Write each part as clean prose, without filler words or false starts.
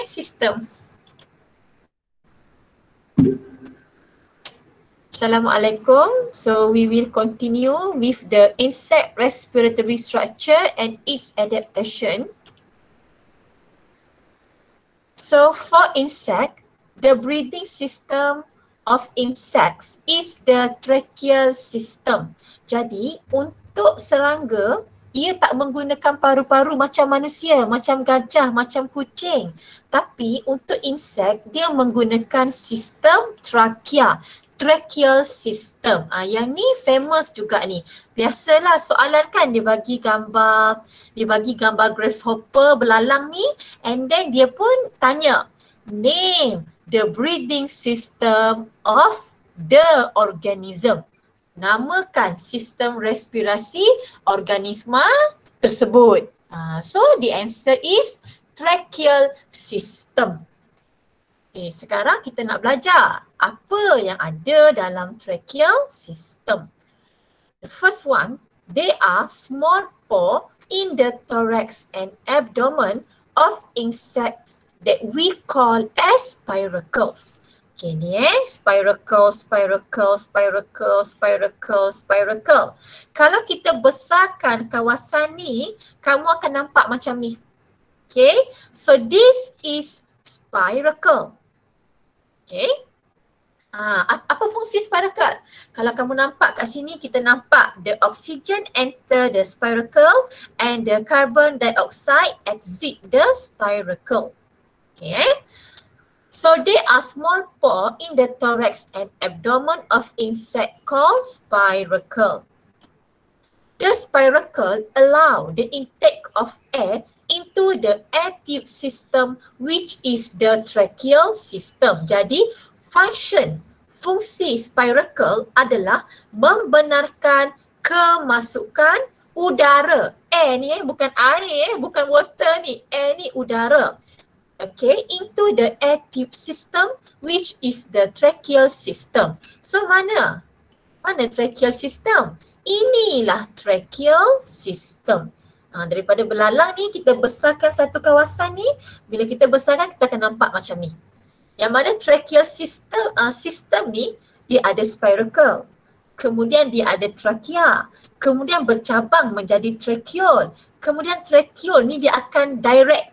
sistem. Assalamualaikum. So we will continue with the insect respiratory structure and its adaptation. So for insect, the breathing system of insects is the tracheal system. Jadi untuk serangga, ia tak menggunakan paru-paru macam manusia, macam gajah, macam kucing. Tapi untuk insek, dia menggunakan sistem trachea. Tracheal system. Yang ni famous juga ni. Biasalah soalan kan dia bagi gambar grasshopper belalang ni, and then dia pun tanya, name the breathing system of the organism. Namakan sistem respirasi organisma tersebut. So the answer is tracheal system. Okay, sekarang kita nak belajar apa yang ada dalam tracheal system. The first one, they are small pore in the thorax and abdomen of insects that we call as spiracles. Okay, ni spiracle. Kalau kita besarkan kawasan ni, kamu akan nampak macam ni. Okay, so this is spiracle. Okay. Apa fungsi spiracle? Kalau kamu nampak kat sini, kita nampak the oxygen enter the spiracle and the carbon dioxide exit the spiracle. Okay. So they are small pore in the thorax and abdomen of insect called spiracle. The spiracle allow the intake of air into the air tube system, which is the tracheal system. Jadi fungsi spiracle adalah membenarkan kemasukan udara. Air ni bukan air, bukan water ni. Air ni udara. Okay, into the air tube system, which is the tracheal system. So mana tracheal system? Inilah tracheal system. Daripada belalang ni, kita besarkan satu kawasan ni. Bila kita besarkan, kita akan nampak macam ni. Yang mana tracheal system ni, dia ada spiracle. Kemudian dia ada trachea. Kemudian bercabang menjadi tracheole. Kemudian tracheole ni dia akan direct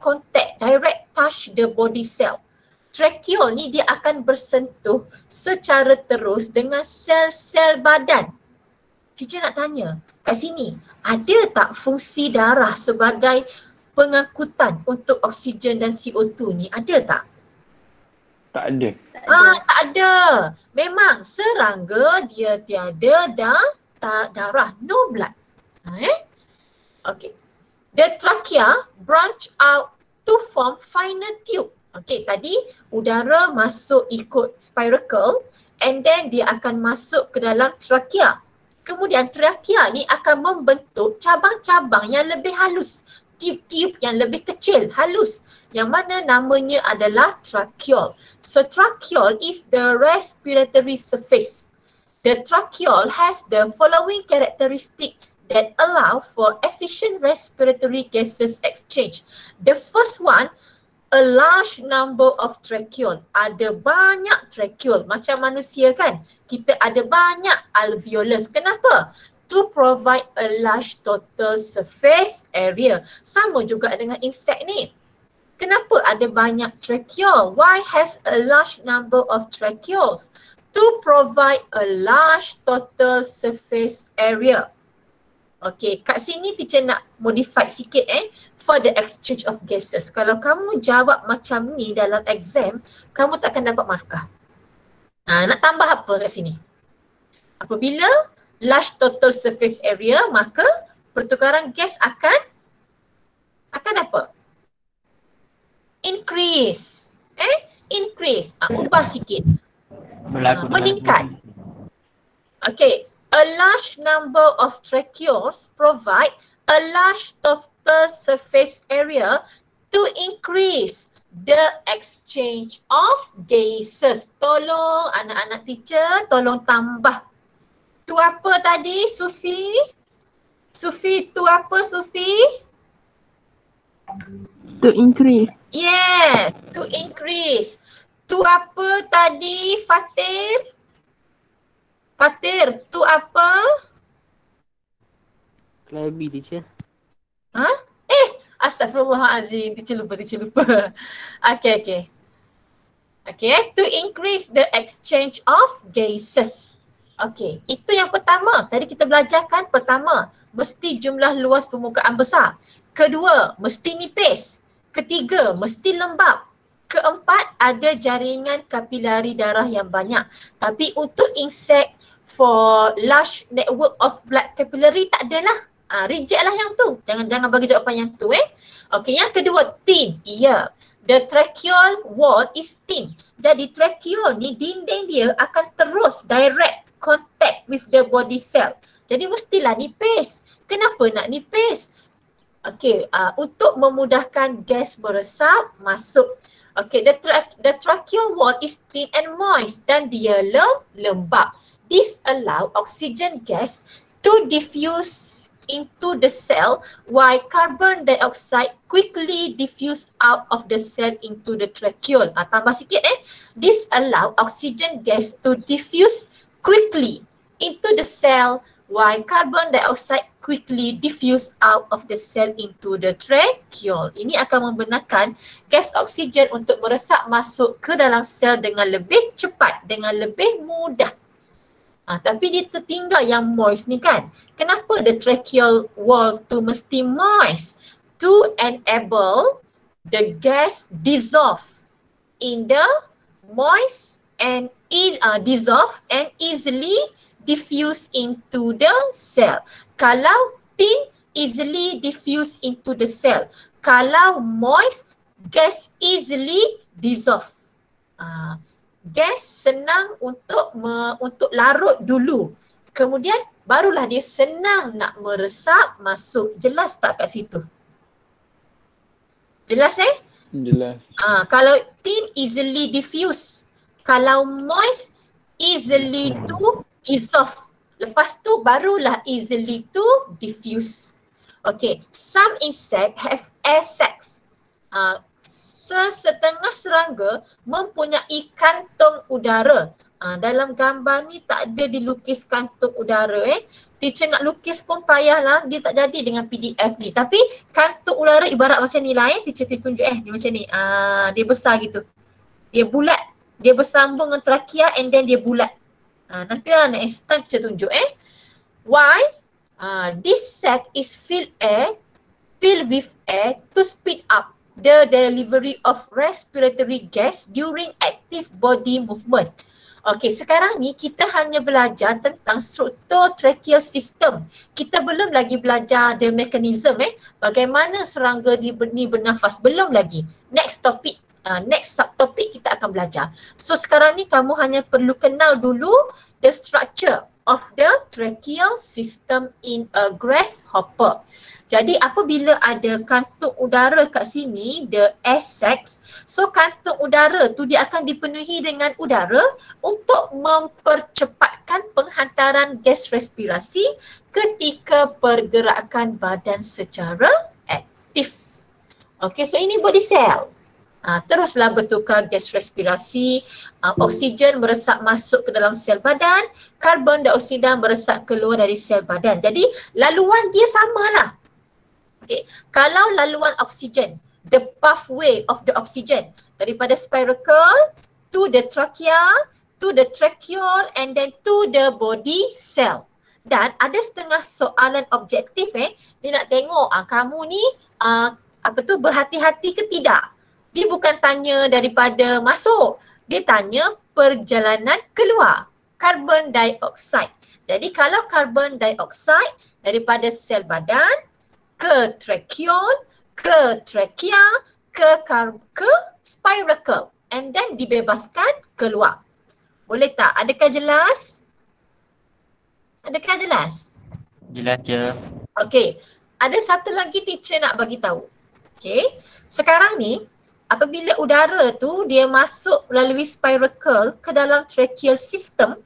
contact, direct touch the body cell. Tracheole ni dia akan bersentuh secara terus dengan sel-sel badan. Teacher nak tanya, kat sini ada tak fungsi darah sebagai pengangkutan untuk oksigen dan CO2 ni? Ada tak? Tak ada. Tak ada. Memang serangga dia tiada darah, no blood. Okay. The trachea branch out to form final tube. Okay, tadi udara masuk ikut spiracle and then dia akan masuk ke dalam trachea. Kemudian trachea ni akan membentuk cabang-cabang yang lebih halus, tiub-tiub yang lebih kecil, halus, yang mana namanya adalah tracheole. So tracheole is the respiratory surface. The tracheole has the following characteristic that allow for efficient respiratory gases exchange. The first one, a large number of tracheole. Ada banyak tracheole, macam manusia kan? Kita ada banyak alveolus. Kenapa? To provide a large total surface area. Sama juga dengan insect ni. Kenapa ada banyak tracheole? Why has a large number of tracheoles? To provide a large total surface area. Okay, kat sini teacher nak modify sikit for the exchange of gases. Kalau kamu jawab macam ni dalam exam, kamu tak akan dapat markah. Nak tambah apa kat sini? Apabila large total surface area, maka pertukaran gas akan apa? Increase. Increase. Ubah sikit. Meningkat. Okay. A large number of tracheoles provide a large total surface area to increase the exchange of gases. Tolong anak-anak teacher, tolong tambah. Tu apa tadi, Sufi? Sufi, tu apa, Sufi? To increase. Yes, to increase. To apa tadi Fatir? Fatir, to apa? Klebi teacher. Ha? Astagfirullahalazim. Teacher lupa. Okay. Okay, to increase the exchange of gases. Okay, itu yang pertama. Tadi kita belajarkan pertama, mesti jumlah luas permukaan besar. Kedua, mesti nipis. Ketiga, mesti lembap. Keempat, ada jaringan kapilari darah yang banyak. Tapi untuk insect, for large network of blood capillary tak adalah. Reject lah yang tu. Jangan bagi jawapan yang tu Okay, yang kedua, thin. Ya. The tracheal wall is thin. Jadi tracheal ni dinding dia akan terus direct contact with the body cell. Jadi mestilah nipis. Kenapa nak nipis? Okay, untuk memudahkan gas meresap masuk. Okay, the tracheal wall is thin and moist dan dia lembab. This allow oxygen gas to diffuse into the cell while carbon dioxide quickly diffuse out of the cell into the tracheal. Tambah sikit This allow oxygen gas to diffuse quickly into the cell while carbon dioxide quickly diffuse out of the cell into the tracheal. Ini akan membenarkan gas oksigen untuk meresap masuk ke dalam sel dengan lebih cepat, dengan lebih mudah. Tapi dia tertinggal yang moist ni kan. Kenapa the tracheal wall tu mesti moist? To enable the gas dissolve in the moist and dissolve and easily diffuse into the cell. Kalau thin, easily diffuse into the cell. Kalau moist, gas easily dissolve. Gas senang untuk larut dulu. Kemudian barulah dia senang nak meresap masuk. Jelas tak kat situ? Jelas Jelas. Kalau thin easily diffuse. Kalau moist easily to dissolve. Lepas tu barulah easily to diffuse. Okay, some insect have air sacs. Sesetengah serangga mempunyai kantung udara. Dalam gambar ni tak ada dilukis kantung udara Teacher nak lukis pun payahlah, dia tak jadi dengan PDF ni. Tapi kantung udara ibarat macam ni lah Teacher tunjuk dia macam ni. Dia besar gitu. Dia bulat. Dia bersambung dengan trachea and then dia bulat. Nanti lah next time Teacher tunjuk Why? This sac is filled with air to speed up the delivery of respiratory gas during active body movement. Okey, sekarang ni kita hanya belajar tentang struktur tracheal system. Kita belum lagi belajar the mechanism bagaimana serangga ni bernafas, belum lagi. Next topic, next subtopic kita akan belajar. So sekarang ni kamu hanya perlu kenal dulu the structure of the tracheal system in a grasshopper. Jadi apabila ada kantung udara kat sini, the air sacs, so kantung udara tu dia akan dipenuhi dengan udara untuk mempercepatkan penghantaran gas respirasi ketika pergerakan badan secara aktif. Okay, so ini body cell. Teruslah bertukar gas respirasi, oksigen meresap masuk ke dalam sel badan, karbon dioksida meresap keluar dari sel badan. Jadi laluan dia samalah. Okay. Kalau laluan oksigen, the pathway of the oxygen daripada spiracle to the trachea, to the tracheal and then to the body cell. Dan ada setengah soalan objektif dia nak tengok kamu ni berhati-hati ke tidak. Dia bukan tanya daripada masuk, dia tanya perjalanan keluar, carbon dioxide. Jadi kalau carbon dioxide daripada sel badan ke tracheal, ke trachea, ke spiracle and then dibebaskan keluar. Boleh tak? Adakah jelas? Adakah jelas? Jelas je. Okey. Ada satu lagi teacher nak bagi tahu. Okey. Sekarang ni apabila udara tu dia masuk melalui spiracle ke dalam tracheal system,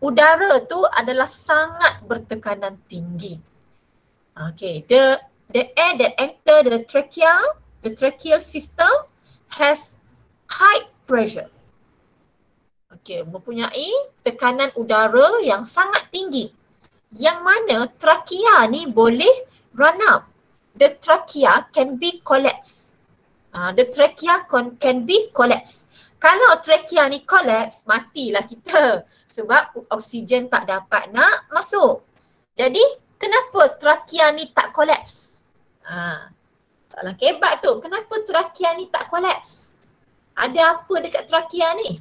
udara tu adalah sangat bertekanan tinggi. Okay, the air that enter the tracheal system has high pressure. Okey, mempunyai tekanan udara yang sangat tinggi. Yang mana trachea ni boleh run up. The trachea can be collapsed. The trachea can be collapsed. Kalau trachea ni collapse, matilah kita. Sebab oksigen tak dapat nak masuk. Jadi, kenapa trachea ni tak collapse? Soalan kebat tu. Kenapa trachea ni tak collapse? Ada apa dekat trachea ni?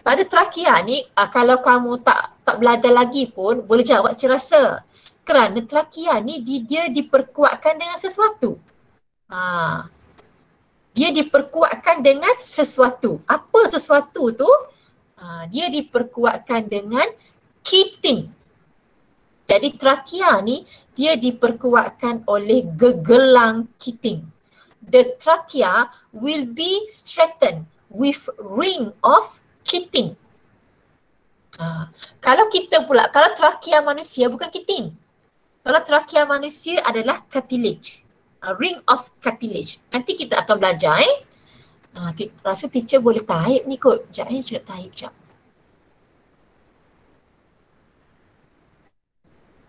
Pada trachea ni, kalau kamu tak belajar lagi pun boleh jawab cerasa. Kerana trachea ni dia diperkuatkan dengan sesuatu. Dia diperkuatkan dengan sesuatu. Apa sesuatu tu? Dia diperkuatkan dengan chitin. Jadi trachea ni dia diperkuatkan oleh gegelang chitin. The trachea will be strengthened with ring of chitin. Kalau kita pula, kalau trachea manusia bukan chitin. Kalau trachea manusia adalah cartilage. Ring of cartilage. Nanti kita akan belajar rasa teacher boleh type ni kot. Sekejap saya type sekejap.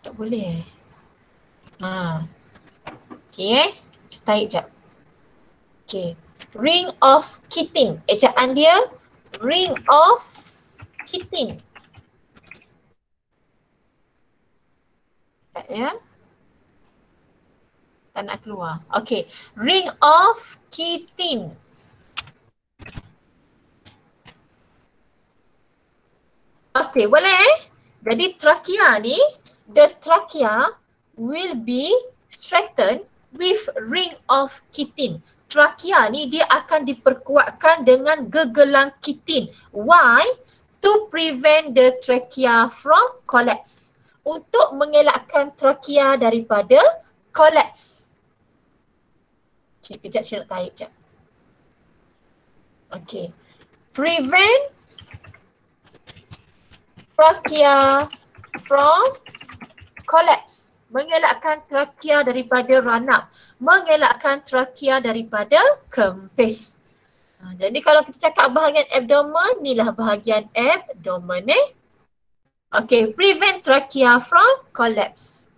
Tak boleh Okay, type sekejap. Okay, ring of chitin. Ejaan dia ring of chitin. Ya. Tak nak keluar. Okay, ring of chitin. Okay, boleh Jadi trachea ni, the trachea will be strengthened with ring of chitin. Trachea ni dia akan diperkuatkan dengan gegelang chitin. Why? To prevent the trachea from collapse. Untuk mengelakkan trachea daripada collapse. Okay, kejap saya nak type sekejap. Okay. Prevent trachea from collapse. Mengelakkan trachea daripada run up. Mengelakkan trachea daripada kempis. Jadi kalau kita cakap bahagian abdomen, inilah bahagian abdomen Okay, prevent trachea from collapse.